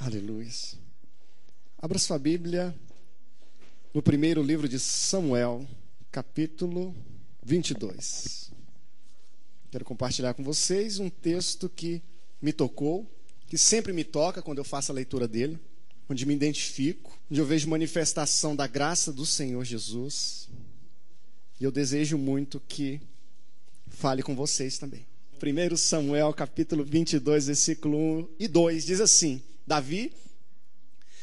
Aleluia. Abra sua Bíblia no primeiro livro de Samuel, capítulo 22. Quero compartilhar com vocês um texto que me tocou, que sempre me toca quando eu faço a leitura dele, onde me identifico, onde eu vejo manifestação da graça do Senhor Jesus. E eu desejo muito que fale com vocês também. 1 Samuel, capítulo 22, versículo 1 e 2, diz assim: Davi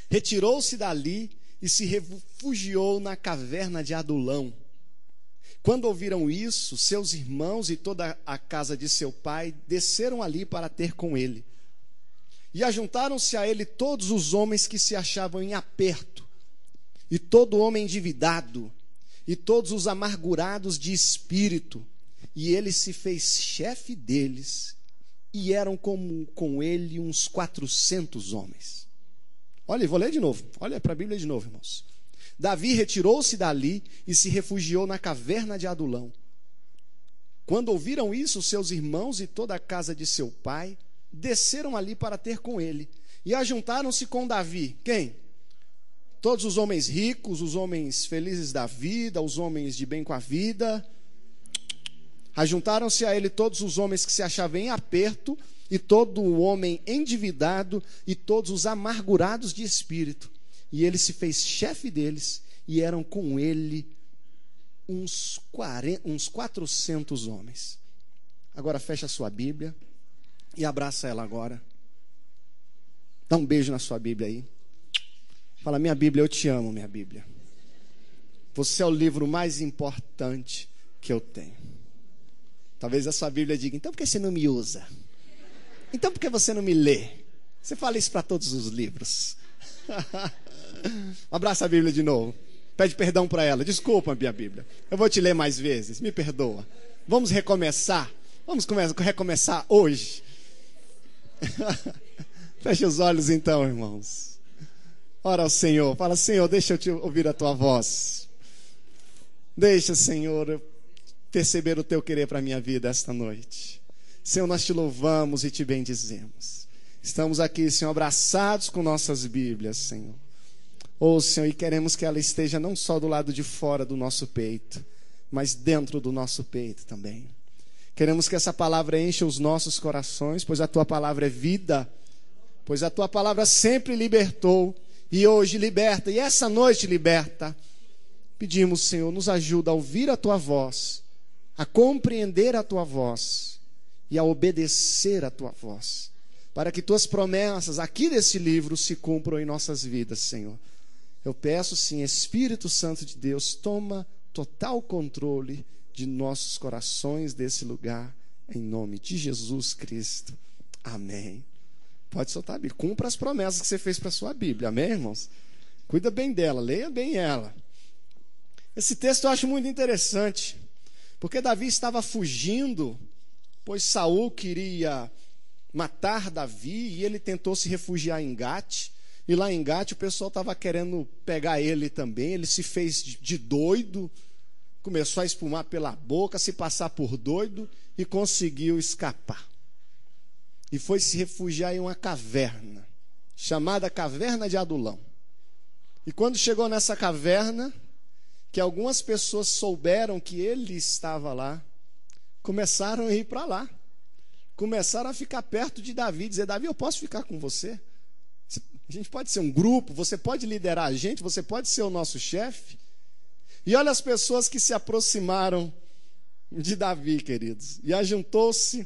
retirou-se dali e se refugiou na caverna de Adulão. Quando ouviram isso, seus irmãos e toda a casa de seu pai desceram ali para ter com ele. E ajuntaram-se a ele todos os homens que se achavam em aperto, e todo homem endividado, e todos os amargurados de espírito. E ele se fez chefe deles, e eram com ele uns 400 homens. Olha, vou ler de novo. Olha para a Bíblia de novo, irmãos. Davi retirou-se dali e se refugiou na caverna de Adulão. Quando ouviram isso, seus irmãos e toda a casa de seu pai desceram ali para ter com ele. E ajuntaram-se com Davi. Quem? Todos os homens ricos, os homens felizes da vida, os homens de bem com a vida. Ajuntaram-se a ele todos os homens que se achavam em aperto, e todo o homem endividado, e todos os amargurados de espírito. E ele se fez chefe deles, e eram com ele uns 400 homens. Agora fecha a sua Bíblia e abraça ela agora. Dá um beijo na sua Bíblia aí. Fala: minha Bíblia, eu te amo, minha Bíblia. Você é o livro mais importante que eu tenho. Talvez a sua Bíblia diga: então por que você não me usa? Então por que você não me lê? Você fala isso para todos os livros. Abraça a Bíblia de novo. Pede perdão para ela. Desculpa, minha Bíblia. Eu vou te ler mais vezes. Me perdoa. Vamos recomeçar. Vamos recomeçar hoje. Feche os olhos então, irmãos. Ora ao Senhor. Fala: Senhor, deixa eu te ouvir a tua voz. Deixa, Senhor, eu perceber o teu querer para a minha vida esta noite. Senhor, nós te louvamos e te bendizemos. Estamos aqui, Senhor, abraçados com nossas Bíblias, Senhor. Senhor, e queremos que ela esteja não só do lado de fora do nosso peito, mas dentro do nosso peito também. Queremos que essa palavra encha os nossos corações, pois a tua palavra é vida, pois a tua palavra sempre libertou, e hoje liberta, e essa noite liberta. Pedimos, Senhor, nos ajuda a ouvir a tua voz, a compreender a tua voz e a obedecer a tua voz, para que tuas promessas aqui desse livro se cumpram em nossas vidas, Senhor. Eu peço, sim, Espírito Santo de Deus, toma total controle de nossos corações desse lugar, em nome de Jesus Cristo. Amém. Pode soltar a Bíblia. Cumpra as promessas que você fez para a sua Bíblia. Amém, irmãos? Cuida bem dela, leia bem ela. Esse texto eu acho muito interessante, porque Davi estava fugindo, pois Saul queria matar Davi, e ele tentou se refugiar em Gate, e lá em Gate o pessoal estava querendo pegar ele também. Ele se fez de doido, começou a espumar pela boca, se passar por doido, e conseguiu escapar. E foi se refugiar em uma caverna, chamada Caverna de Adulão. E quando chegou nessa caverna, que algumas pessoas souberam que ele estava lá, começaram a ir para lá. Começaram a ficar perto de Davi, dizer: Davi, eu posso ficar com você? A gente pode ser um grupo, você pode liderar a gente, você pode ser o nosso chefe. E olha as pessoas que se aproximaram de Davi, queridos. E ajuntou-se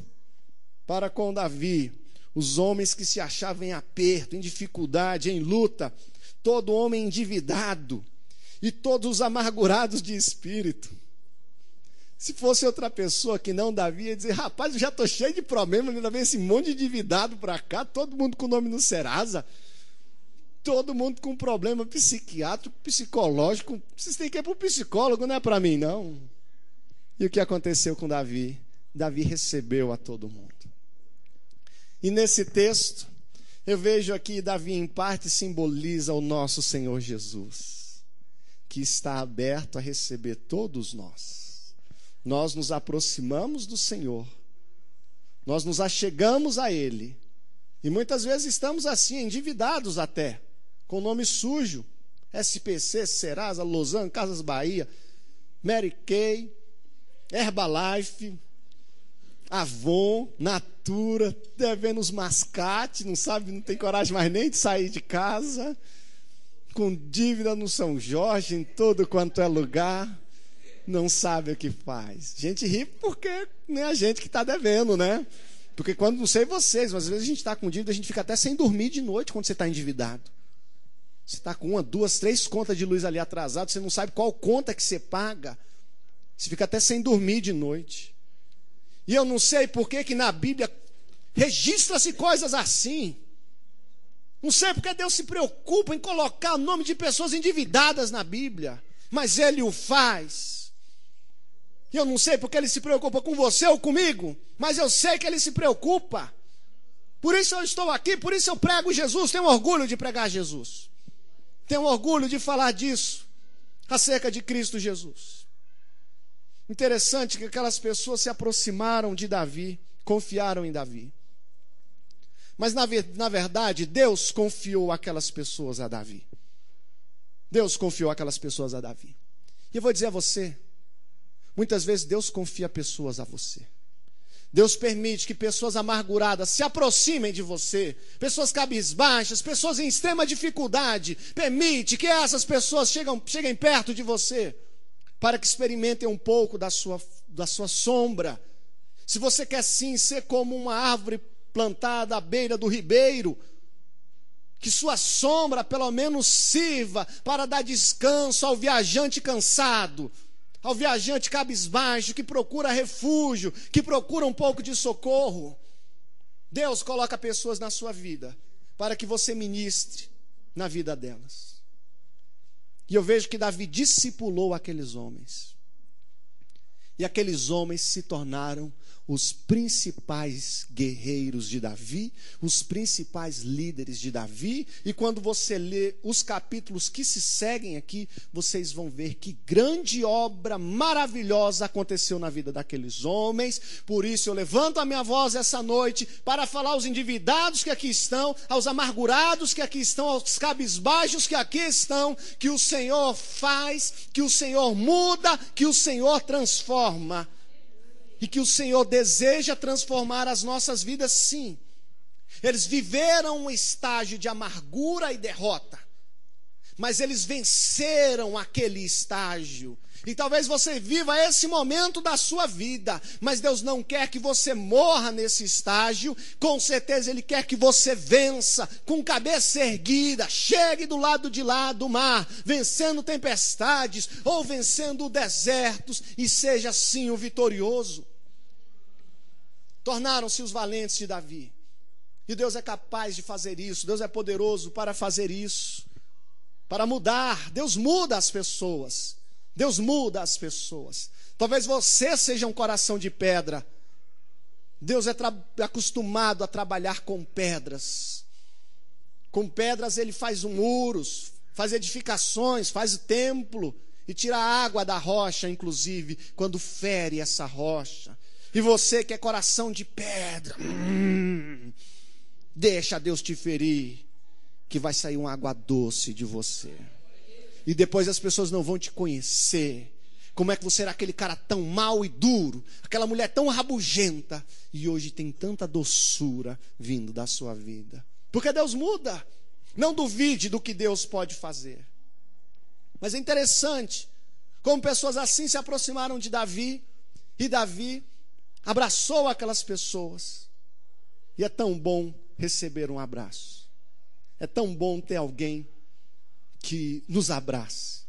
para com Davi os homens que se achavam em aperto, em dificuldade, em luta, todo homem endividado e todos os amargurados de espírito. Se fosse outra pessoa que não Davi, ia dizer: rapaz, eu já estou cheio de problemas, ainda vem esse monte de endividado para cá, todo mundo com o nome no Serasa, todo mundo com problema psiquiátrico, psicológico. Vocês têm que ir para o psicólogo, não é para mim, não. E o que aconteceu com Davi? Davi recebeu a todo mundo. E nesse texto, eu vejo aqui Davi, em parte, simboliza o nosso Senhor Jesus, que está aberto a receber todos nós. Nós nos aproximamos do Senhor, nós nos achegamos a Ele, E muitas vezes estamos assim, endividados até, com nome sujo. SPC, Serasa, Lausanne, Casas Bahia, Mary Kay, Herbalife, Avon, Natura, devendo os mascates, não sabe, não tem coragem mais nem de sair de casa, com dívida no São Jorge, em todo quanto é lugar, não sabe o que faz. Gente ri porque não é a gente que está devendo, né? Porque quando, não sei vocês, mas às vezes a gente está com dívida, a gente fica até sem dormir de noite quando você está endividado. Você está com 1, 2, 3 contas de luz ali atrasado, você não sabe qual conta que você paga. Você fica até sem dormir de noite. E eu não sei por que na Bíblia registra-se coisas assim. Não sei porque Deus se preocupa em colocar o nome de pessoas endividadas na Bíblia. Mas Ele o faz. E eu não sei porque Ele se preocupa com você ou comigo. Mas eu sei que Ele se preocupa. Por isso eu estou aqui, por isso eu prego Jesus. Tenho orgulho de pregar Jesus. Tenho orgulho de falar disso. Acerca de Cristo Jesus. Interessante que aquelas pessoas se aproximaram de Davi, confiaram em Davi. Mas na verdade, Deus confiou aquelas pessoas a Davi. Deus confiou aquelas pessoas a Davi. E eu vou dizer a você, muitas vezes Deus confia pessoas a você. Deus permite que pessoas amarguradas se aproximem de você, pessoas cabisbaixas, pessoas em extrema dificuldade. Permite que essas pessoas cheguem perto de você, para que experimentem um pouco da sua sombra. Se você quer sim ser como uma árvore plantada à beira do ribeiro, que sua sombra pelo menos sirva para dar descanso ao viajante cansado, ao viajante cabisbaixo, que procura refúgio, que procura um pouco de socorro. Deus coloca pessoas na sua vida, para que você ministre na vida delas. E eu vejo que Davi discipulou aqueles homens. E aqueles homens se tornaram os principais guerreiros de Davi, os principais líderes de Davi. E quando você lê os capítulos que se seguem aqui, vocês vão ver que grande obra maravilhosa aconteceu na vida daqueles homens. Por isso eu levanto a minha voz essa noite para falar aos endividados que aqui estão, aos amargurados que aqui estão, aos cabisbaixos que aqui estão, que o Senhor faz, que o Senhor muda, que o Senhor transforma. E que o Senhor deseja transformar as nossas vidas, sim. Eles viveram um estágio de amargura e derrota, mas eles venceram aquele estágio. E talvez você viva esse momento da sua vida, mas Deus não quer que você morra nesse estágio. Com certeza Ele quer que você vença, com cabeça erguida, chegue do lado de lá do mar, vencendo tempestades, ou vencendo desertos, e seja assim o vitorioso. Tornaram-se os valentes de Davi. E Deus é capaz de fazer isso. Deus é poderoso para fazer isso, para mudar. Deus muda as pessoas. Deus muda as pessoas. Talvez você seja um coração de pedra. Deus é acostumado a trabalhar com pedras. Com pedras Ele faz muros, faz edificações, faz templo, e tira a água da rocha, inclusive, quando fere essa rocha. E você que é coração de pedra, deixa Deus te ferir, que vai sair uma água doce de você. E depois as pessoas não vão te conhecer. Como é que você era aquele cara tão mau e duro, aquela mulher tão rabugenta, e hoje tem tanta doçura vindo da sua vida? Porque Deus muda. Não duvide do que Deus pode fazer. Mas é interessante como pessoas assim se aproximaram de Davi, e Davi abraçou aquelas pessoas. E é tão bom receber um abraço. É tão bom ter alguém que nos abraça.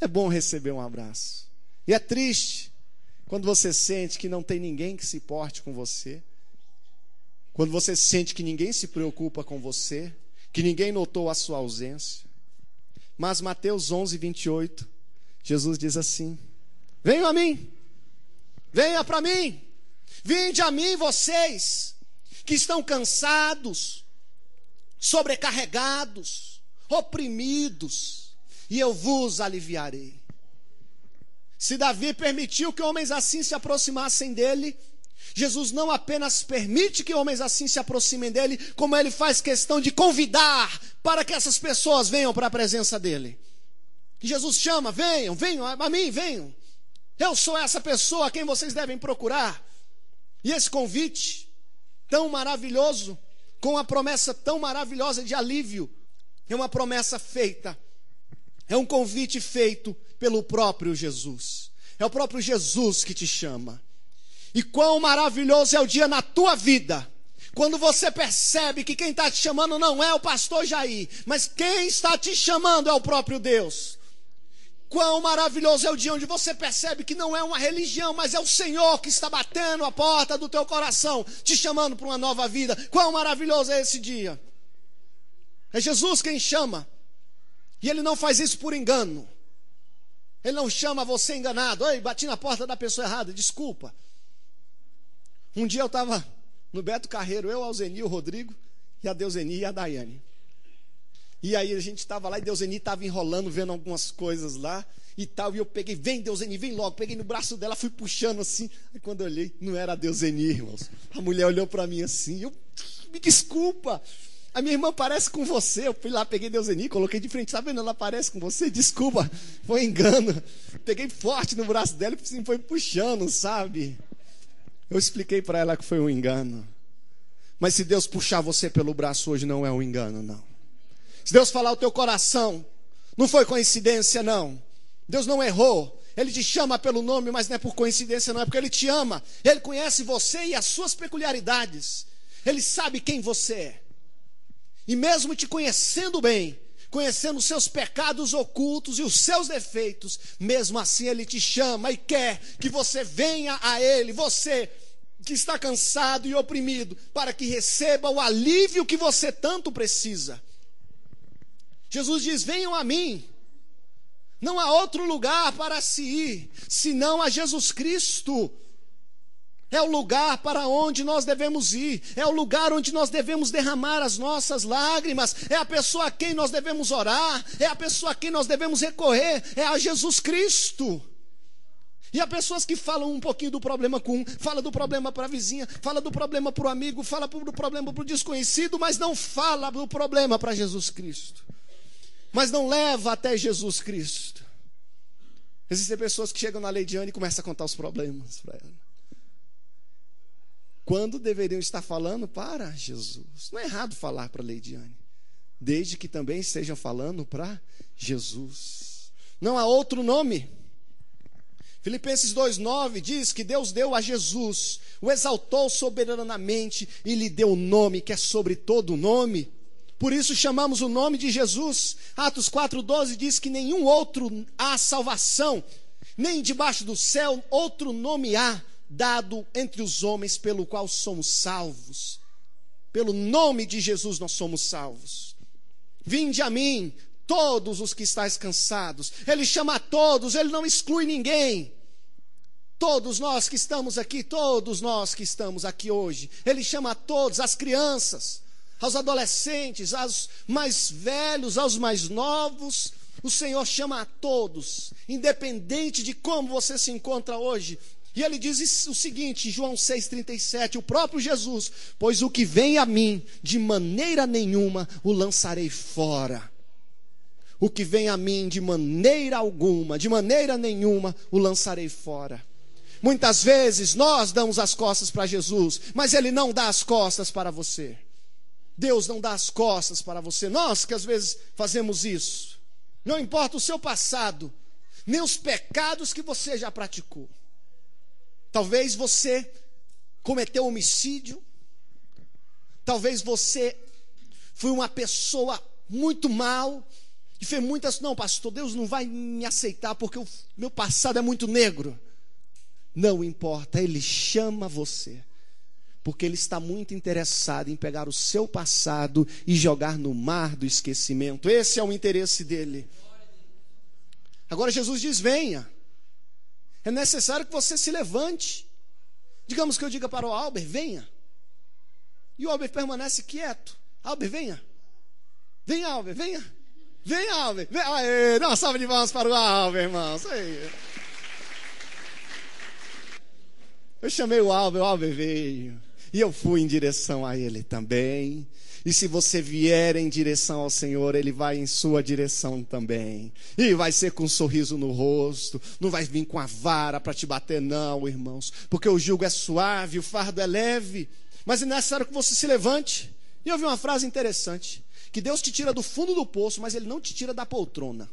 É bom receber um abraço. E é triste quando você sente que não tem ninguém que se importe com você. Quando você sente que ninguém se preocupa com você, que ninguém notou a sua ausência. Mas Mateus 11, 28, Jesus diz assim: venham a mim, venha para mim. Vinde a mim vocês que estão cansados, sobrecarregados, oprimidos, e eu vos aliviarei. Se Davi permitiu que homens assim se aproximassem dele, Jesus não apenas permite que homens assim se aproximem dele, como ele faz questão de convidar para que essas pessoas venham para a presença dele. Jesus chama, venham a mim, venham. Eu sou essa pessoa a quem vocês devem procurar. E esse convite tão maravilhoso, com uma promessa tão maravilhosa de alívio, é uma promessa feita, é um convite feito pelo próprio Jesus. É o próprio Jesus que te chama. E quão maravilhoso é o dia na tua vida, quando você percebe que quem está te chamando não é o pastor Jair, mas quem está te chamando é o próprio Deus. Quão maravilhoso é o dia onde você percebe que não é uma religião, mas é o Senhor que está batendo a porta do teu coração, te chamando para uma nova vida. Quão maravilhoso é esse dia. É Jesus quem chama. E Ele não faz isso por engano. Ele não chama você enganado. Oi, bati na porta da pessoa errada, desculpa. Um dia eu estava no Beto Carreiro, eu, Alzeni, o Rodrigo, e a Deuseni e a Daiane. E aí a gente estava lá e Deuseni estava enrolando, vendo algumas coisas lá e tal. E eu peguei, vem Deuseni, vem logo. Peguei no braço dela, fui puxando assim. Aí quando eu olhei, não era a Deuseni, irmãos. A mulher olhou para mim assim, me desculpa. A minha irmã parece com você. Eu fui lá, peguei Deuseni, coloquei de frente. Tá vendo? Ela parece com você. Desculpa, foi engano. Peguei forte no braço dela e assim, foi puxando, sabe? Eu expliquei para ela que foi um engano. Mas se Deus puxar você pelo braço hoje, não é um engano, não. Se Deus falar o teu coração, não foi coincidência, não. Deus não errou. Ele te chama pelo nome, mas não é por coincidência, não. É porque Ele te ama. Ele conhece você e as suas peculiaridades. Ele sabe quem você é. E mesmo te conhecendo bem, conhecendo os seus pecados ocultos e os seus defeitos, mesmo assim Ele te chama e quer que você venha a Ele, você que está cansado e oprimido, para que receba o alívio que você tanto precisa. Jesus diz, venham a mim. Não há outro lugar para se ir, senão a Jesus Cristo. É o lugar para onde nós devemos ir. É o lugar onde nós devemos derramar as nossas lágrimas. É a pessoa a quem nós devemos orar. É a pessoa a quem nós devemos recorrer. É a Jesus Cristo. E há pessoas que falam um pouquinho do problema com um, fala do problema para a vizinha, fala do problema para o amigo, fala do problema para o desconhecido, mas não fala do problema para Jesus Cristo. Mas não leva até Jesus Cristo. Existem pessoas que chegam na Leidiane e começam a contar os problemas para ela. Quando deveriam estar falando para Jesus. Não é errado falar para a Leidiane, desde que também estejam falando para Jesus. Não há outro nome. Filipenses 2,9 diz que Deus deu a Jesus, o exaltou soberanamente e lhe deu o nome que é sobre todo nome. Por isso chamamos o nome de Jesus. Atos 4,12 diz que nenhum outro há salvação, nem debaixo do céu outro nome há dado entre os homens pelo qual somos salvos. Pelo nome de Jesus nós somos salvos. Vinde a mim, todos os que estáis cansados. Ele chama a todos, Ele não exclui ninguém. Todos nós que estamos aqui, todos nós que estamos aqui hoje. Ele chama a todos, as crianças, aos adolescentes, aos mais velhos, aos mais novos. O Senhor chama a todos, independente de como você se encontra hoje. E Ele diz o seguinte, João 6,37, o próprio Jesus: pois o que vem a mim, de maneira nenhuma o lançarei fora. O que vem a mim, de maneira alguma, de maneira nenhuma o lançarei fora. Muitas vezes nós damos as costas para Jesus, mas Ele não dá as costas para você. Deus não dá as costas para você. Nós que às vezes fazemos isso. Não importa o seu passado, nem os pecados que você já praticou. Talvez você cometeu homicídio. Talvez você foi uma pessoa muito mal e fez muitas... Não, pastor, Deus não vai me aceitar porque o meu passado é muito negro. Não importa, Ele chama você, porque Ele está muito interessado em pegar o seu passado e jogar no mar do esquecimento. Esse é o interesse dEle. Agora Jesus diz, venha. É necessário que você se levante. Digamos que eu diga para o Albert, venha. E o Albert permanece quieto. Albert, venha. Venha, Albert, venha. Venha, Albert. Venha. Aê, dá uma salva de palmas para o Albert, irmãos. Aí. Eu chamei o Albert veio. E eu fui em direção a ele também. E se você vier em direção ao Senhor, Ele vai em sua direção também. E vai ser com um sorriso no rosto. Não vai vir com a vara para te bater, não, irmãos. Porque o jugo é suave, o fardo é leve. Mas é necessário que você se levante. E eu vi uma frase interessante. Que Deus te tira do fundo do poço, mas Ele não te tira da poltrona.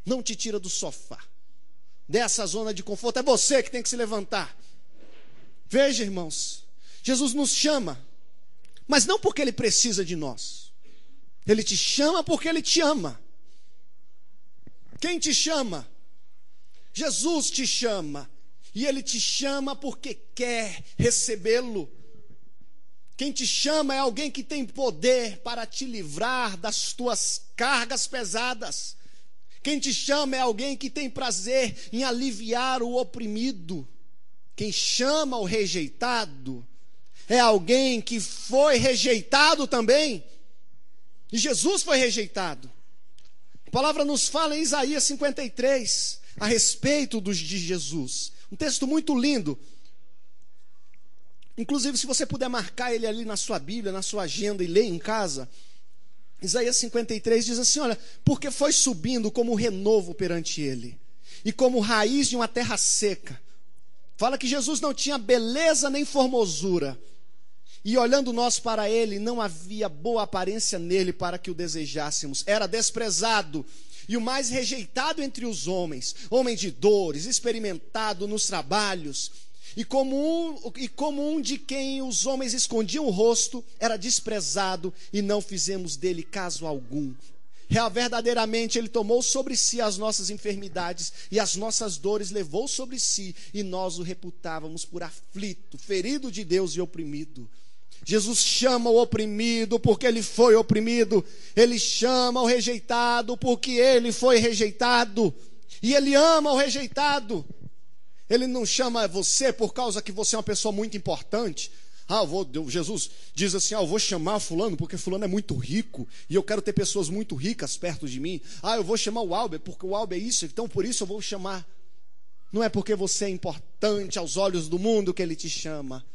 Não te tira do sofá. Dessa zona de conforto. É você que tem que se levantar. Veja, irmãos. Jesus nos chama. Mas não porque Ele precisa de nós. Ele te chama porque Ele te ama. Quem te chama? Jesus te chama. E Ele te chama porque quer recebê-lo. Quem te chama é alguém que tem poder para te livrar das tuas cargas pesadas. Quem te chama é alguém que tem prazer em aliviar o oprimido. Quem chama o rejeitado é alguém que foi rejeitado também. E Jesus foi rejeitado. A palavra nos fala em Isaías 53 a respeito de Jesus. Um texto muito lindo. Inclusive, se você puder marcar ele ali na sua Bíblia, na sua agenda e ler em casa. Isaías 53 diz assim, olha, porque foi subindo como renovo perante ele, e como raiz de uma terra seca. Fala que Jesus não tinha beleza nem formosura. E olhando nós para ele, não havia boa aparência nele para que o desejássemos. Era desprezado e o mais rejeitado entre os homens. Homem de dores, experimentado nos trabalhos. E como um de quem os homens escondiam o rosto, era desprezado e não fizemos dele caso algum. Verdadeiramente ele tomou sobre si as nossas enfermidades e as nossas dores levou sobre si. E nós o reputávamos por aflito, ferido de Deus e oprimido. Jesus chama o oprimido porque ele foi oprimido. Ele chama o rejeitado porque ele foi rejeitado. E ele ama o rejeitado. Ele não chama você por causa que você é uma pessoa muito importante. Jesus diz assim, eu vou chamar fulano porque fulano é muito rico e eu quero ter pessoas muito ricas perto de mim. Eu vou chamar o Albert porque o Albert é isso, então por isso eu vou chamar. Não é porque você é importante aos olhos do mundo que ele te chama.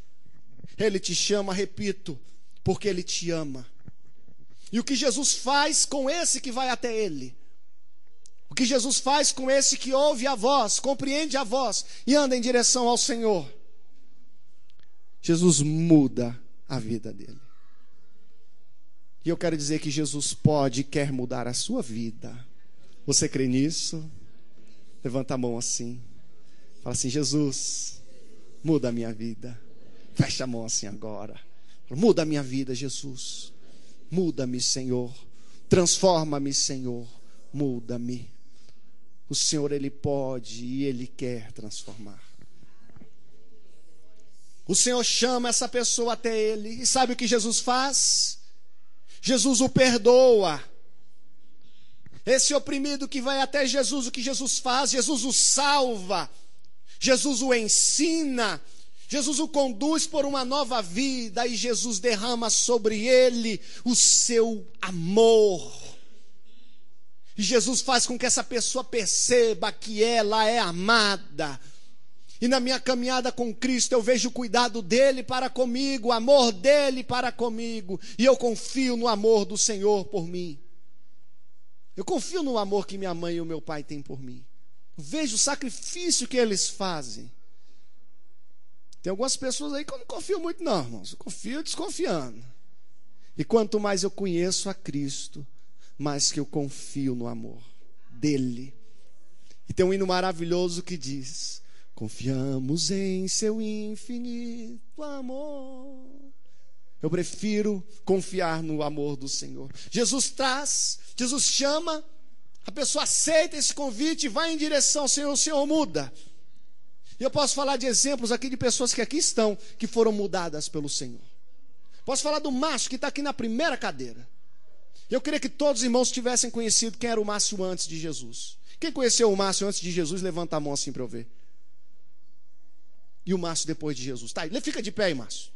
Ele te chama, repito, porque ele te ama. E o que Jesus faz com esse que vai até ele? O que Jesus faz com esse que ouve a voz, compreende a voz e anda em direção ao Senhor? Jesus muda a vida dele. E eu quero dizer que Jesus pode e quer mudar a sua vida. Você crê nisso? Levanta a mão assim. Fala assim, Jesus, muda a minha vida. Fecha a mão assim agora. Muda a minha vida, Jesus. Muda-me, Senhor. Transforma-me, Senhor. Muda-me. O Senhor, Ele pode e Ele quer transformar. O Senhor chama essa pessoa até Ele. E sabe o que Jesus faz? Jesus o perdoa. Esse oprimido que vai até Jesus, o que Jesus faz? Jesus o salva. Jesus o ensina. Jesus o conduz por uma nova vida. E Jesus derrama sobre ele o seu amor. E Jesus faz com que essa pessoa perceba que ela é amada. E na minha caminhada com Cristo eu vejo o cuidado dele para comigo, o amor dele para comigo. E eu confio no amor do Senhor por mim. Eu confio no amor que minha mãe e o meu pai têm por mim. Eu vejo o sacrifício que eles fazem. Tem algumas pessoas aí que eu não confio muito não, irmãos. Eu confio desconfiando. E quanto mais eu conheço a Cristo, mais que eu confio no amor dele. E tem um hino maravilhoso que diz: confiamos em seu infinito amor. Eu prefiro confiar no amor do Senhor. Jesus traz, Jesus chama, a pessoa aceita esse convite e vai em direção ao Senhor, o Senhor muda. E eu posso falar de exemplos aqui de pessoas que aqui estão, que foram mudadas pelo Senhor. Posso falar do Márcio, que está aqui na primeira cadeira. Eu queria que todos os irmãos tivessem conhecido quem era o Márcio antes de Jesus. Quem conheceu o Márcio antes de Jesus, levanta a mão assim para eu ver. E o Márcio depois de Jesus. Tá, ele fica de pé aí, Márcio.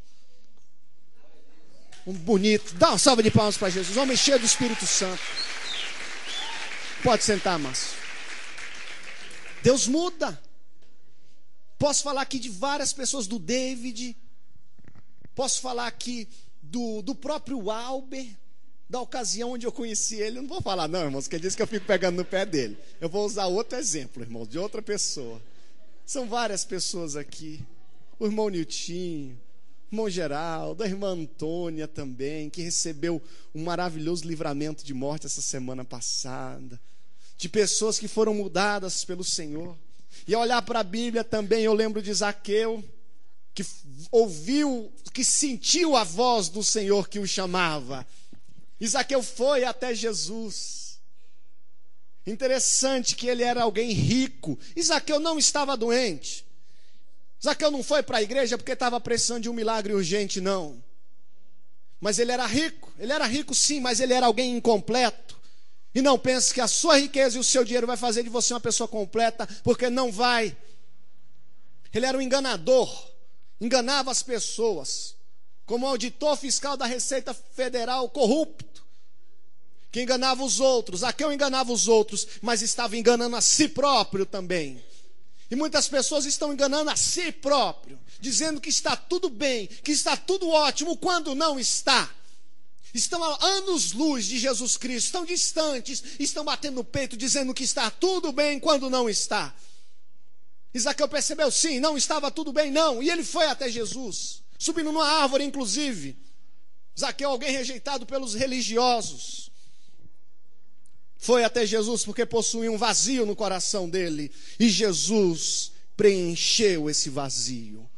Um bonito. Dá uma salva de palmas para Jesus. Homem cheio do Espírito Santo. Pode sentar, Márcio. Deus muda. Posso falar aqui de várias pessoas, do David. Posso falar aqui do próprio Albert, da ocasião onde eu conheci ele. Eu não vou falar não, irmãos, porque ele disse que eu fico pegando no pé dele. Eu vou usar outro exemplo, irmãos, de outra pessoa. São várias pessoas aqui. O irmão Niltinho, o irmão Geraldo, a irmã Antônia também, que recebeu um maravilhoso livramento de morte essa semana passada. De pessoas que foram mudadas pelo Senhor. E ao olhar para a Bíblia também, eu lembro de Zaqueu, que ouviu, que sentiu a voz do Senhor que o chamava. E Zaqueu foi até Jesus. Interessante que ele era alguém rico. E Zaqueu não estava doente. Zaqueu não foi para a igreja porque estava precisando de um milagre urgente, não. Mas ele era rico. Ele era rico sim, mas ele era alguém incompleto. E não pense que a sua riqueza e o seu dinheiro vai fazer de você uma pessoa completa, porque não vai. Ele era um enganador. Enganava as pessoas. Como auditor fiscal da Receita Federal corrupto, que enganava os outros. Zaqueu enganava os outros, mas estava enganando a si próprio também. E muitas pessoas estão enganando a si próprio, dizendo que está tudo bem, que está tudo ótimo, quando não está. Estão a anos-luz de Jesus Cristo, estão distantes, estão batendo no peito, dizendo que está tudo bem, quando não está. E Zaqueu percebeu, sim, não estava tudo bem, não. E ele foi até Jesus, subindo numa árvore, inclusive. Zaqueu, alguém rejeitado pelos religiosos, foi até Jesus porque possuía um vazio no coração dele. E Jesus preencheu esse vazio.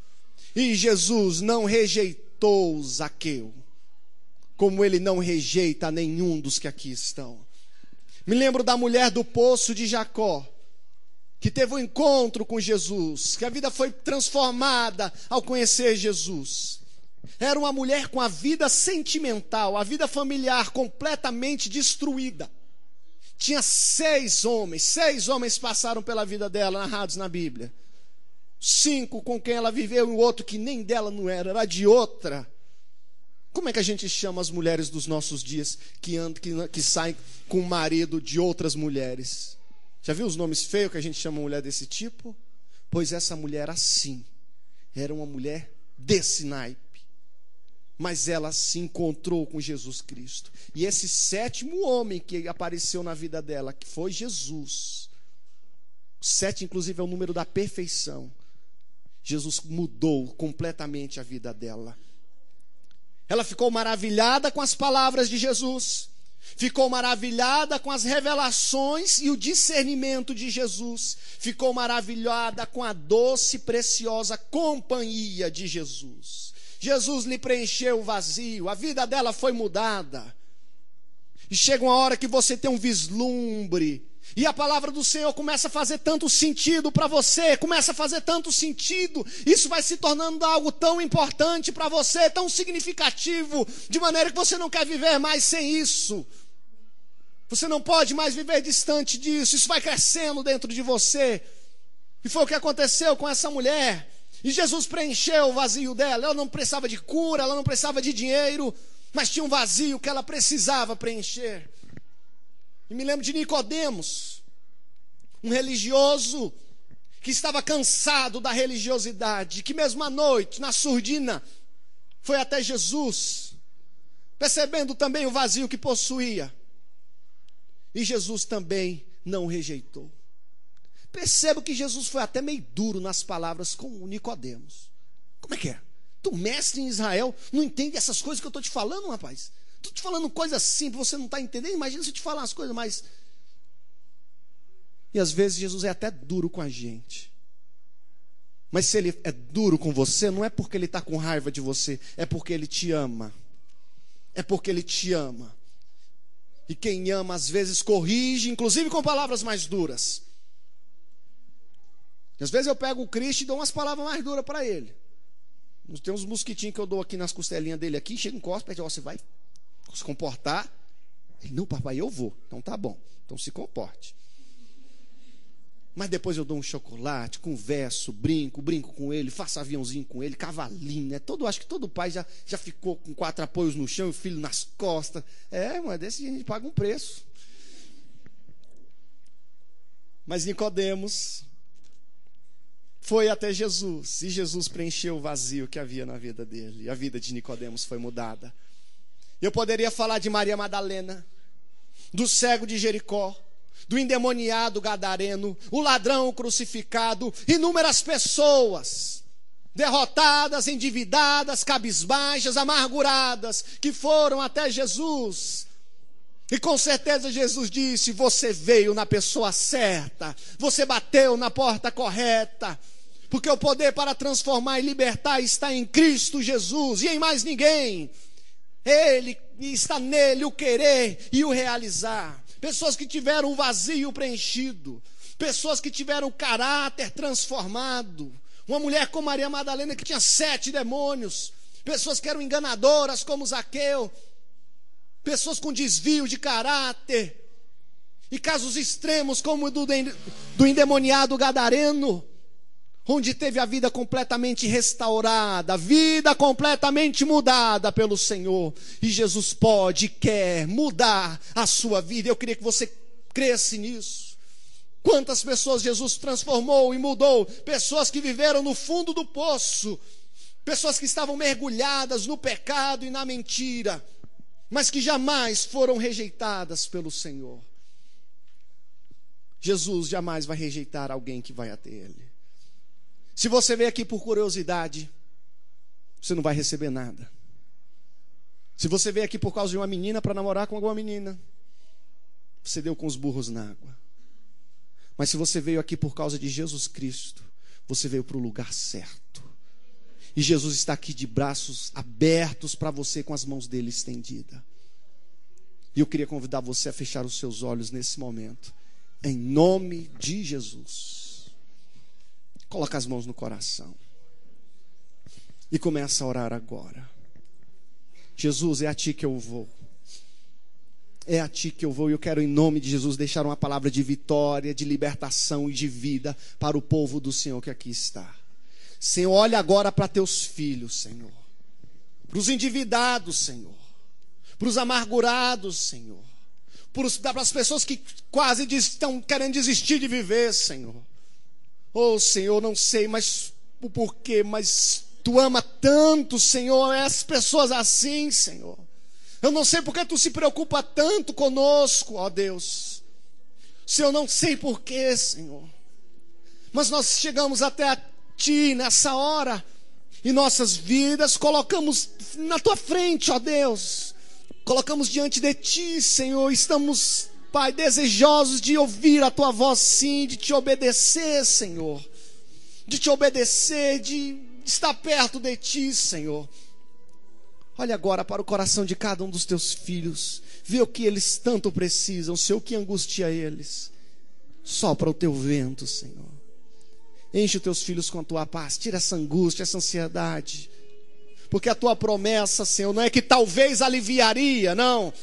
E Jesus não rejeitou Zaqueu, como ele não rejeita nenhum dos que aqui estão. Me lembro da mulher do poço de Jacó, que teve um encontro com Jesus, que a vida foi transformada ao conhecer Jesus. Era uma mulher com a vida sentimental, a vida familiar completamente destruída. Tinha 6 homens passaram pela vida dela, narrados na Bíblia. 5 com quem ela viveu e o outro que nem dela não era de outra. Como é que a gente chama as mulheres dos nossos dias que saem com o marido de outras mulheres? Já viu os nomes feios que a gente chama uma mulher desse tipo? Pois essa mulher assim, era uma mulher desse naipe. Mas ela se encontrou com Jesus Cristo. E esse 7º homem que apareceu na vida dela, que foi Jesus. 7, inclusive, é o número da perfeição. Jesus mudou completamente a vida dela. Ela ficou maravilhada com as palavras de Jesus. Ficou maravilhada com as revelações e o discernimento de Jesus. Ficou maravilhada com a doce e preciosa companhia de Jesus. Jesus lhe preencheu o vazio, a vida dela foi mudada. E chega uma hora que você tem um vislumbre, e a palavra do Senhor começa a fazer tanto sentido para você, começa a fazer tanto sentido, isso vai se tornando algo tão importante para você, tão significativo, de maneira que você não quer viver mais sem isso. Você não pode mais viver distante disso, isso vai crescendo dentro de você. E foi o que aconteceu com essa mulher. E Jesus preencheu o vazio dela. Ela não precisava de cura, ela não precisava de dinheiro, mas tinha um vazio que ela precisava preencher. E me lembro de Nicodemos, um religioso que estava cansado da religiosidade, que mesmo à noite, na surdina, foi até Jesus, percebendo também o vazio que possuía. E Jesus também não o rejeitou. Percebo que Jesus foi até meio duro nas palavras com o Nicodemos. Como é que é? Tu, mestre em Israel, não entende essas coisas que eu estou te falando, rapaz? Estou te falando coisas simples, você não está entendendo? Imagina se eu te falar umas coisas mais... E às vezes Jesus é até duro com a gente. Mas se ele é duro com você, não é porque ele está com raiva de você, é porque ele te ama. É porque ele te ama. E quem ama às vezes corrige, inclusive com palavras mais duras. Às vezes eu pego o Cristo e dou umas palavras mais duras para ele. Tem uns mosquitinhos que eu dou aqui nas costelinhas dele aqui, chega em costas, pede, você vai se comportar? Ele, não, papai, eu vou. Então tá bom, então se comporte. Mas depois eu dou um chocolate, converso, brinco com ele, faço aviãozinho com ele, cavalinho, né? Acho que todo pai já ficou com 4 apoios no chão e o filho nas costas. Mas desse a gente paga um preço. Mas Nicodemos foi até Jesus, e Jesus preencheu o vazio que havia na vida dele, e a vida de Nicodemos foi mudada. Eu poderia falar de Maria Madalena, do cego de Jericó, do endemoniado gadareno, o ladrão crucificado, inúmeras pessoas derrotadas, endividadas, cabisbaixas, amarguradas, que foram até Jesus. E com certeza Jesus disse: você veio na pessoa certa, você bateu na porta correta, porque o poder para transformar e libertar está em Cristo Jesus e em mais ninguém. Ele está nele o querer e o realizar. Pessoas que tiveram o vazio preenchido, pessoas que tiveram o caráter transformado. Uma mulher como Maria Madalena que tinha 7 demônios, pessoas que eram enganadoras como Zaqueu, pessoas com desvio de caráter, e casos extremos como o do endemoniado gadareno, onde teve a vida completamente restaurada, a vida completamente mudada pelo Senhor. E Jesus pode e quer mudar a sua vida. Eu queria que você cresce nisso. Quantas pessoas Jesus transformou e mudou? Pessoas que viveram no fundo do poço, pessoas que estavam mergulhadas no pecado e na mentira, mas que jamais foram rejeitadas pelo Senhor. Jesus jamais vai rejeitar alguém que vai até Ele. Se você veio aqui por curiosidade, você não vai receber nada. Se você veio aqui por causa de uma menina para namorar com alguma menina, você deu com os burros na água. Mas se você veio aqui por causa de Jesus Cristo, você veio para o lugar certo. E Jesus está aqui de braços abertos para você, com as mãos dele estendidas. E eu queria convidar você a fechar os seus olhos nesse momento, em nome de Jesus. Coloca as mãos no coração e começa a orar agora. Jesus, é a Ti que eu vou. É a Ti que eu vou, e eu quero, em nome de Jesus, deixar uma palavra de vitória, de libertação e de vida para o povo do Senhor que aqui está. Senhor, olha agora para Teus filhos, Senhor, para os endividados, Senhor, para os amargurados, Senhor, para as pessoas que quase estão querendo desistir de viver, Senhor. Oh, Senhor, não sei mas o porquê, mas Tu ama tanto, Senhor, essas pessoas assim, Senhor. Eu não sei porque Tu se preocupa tanto conosco, ó Deus. Senhor, eu não sei porquê, Senhor. Mas nós chegamos até a Ti nessa hora, e nossas vidas colocamos na Tua frente, ó Deus. Colocamos diante de Ti, Senhor. Estamos, Pai, desejosos de ouvir a Tua voz, sim, de Te obedecer, Senhor. De Te obedecer, de estar perto de Ti, Senhor. Olha agora para o coração de cada um dos Teus filhos. Vê o que eles tanto precisam, Senhor, o que angustia eles. Sopra o Teu vento, Senhor. Enche os Teus filhos com a Tua paz. Tira essa angústia, essa ansiedade. Porque a Tua promessa, Senhor, não é que talvez aliviaria, não.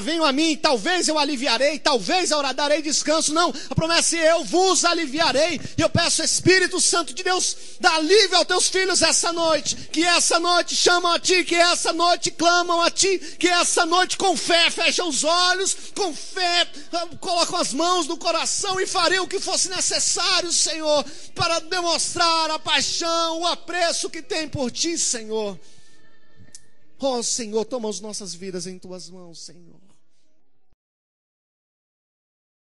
Venham a mim, talvez eu aliviarei, talvez eu darei descanso. Não, a promessa é: eu vos aliviarei. E eu peço, Espírito Santo de Deus, dá alívio aos Teus filhos essa noite. Que essa noite chamam a Ti, que essa noite clamam a Ti, que essa noite com fé fecham os olhos, com fé colocam as mãos no coração e farei o que fosse necessário, Senhor, para demonstrar a paixão, o apreço que tem por Ti, Senhor. Oh, Senhor, toma as nossas vidas em Tuas mãos, Senhor.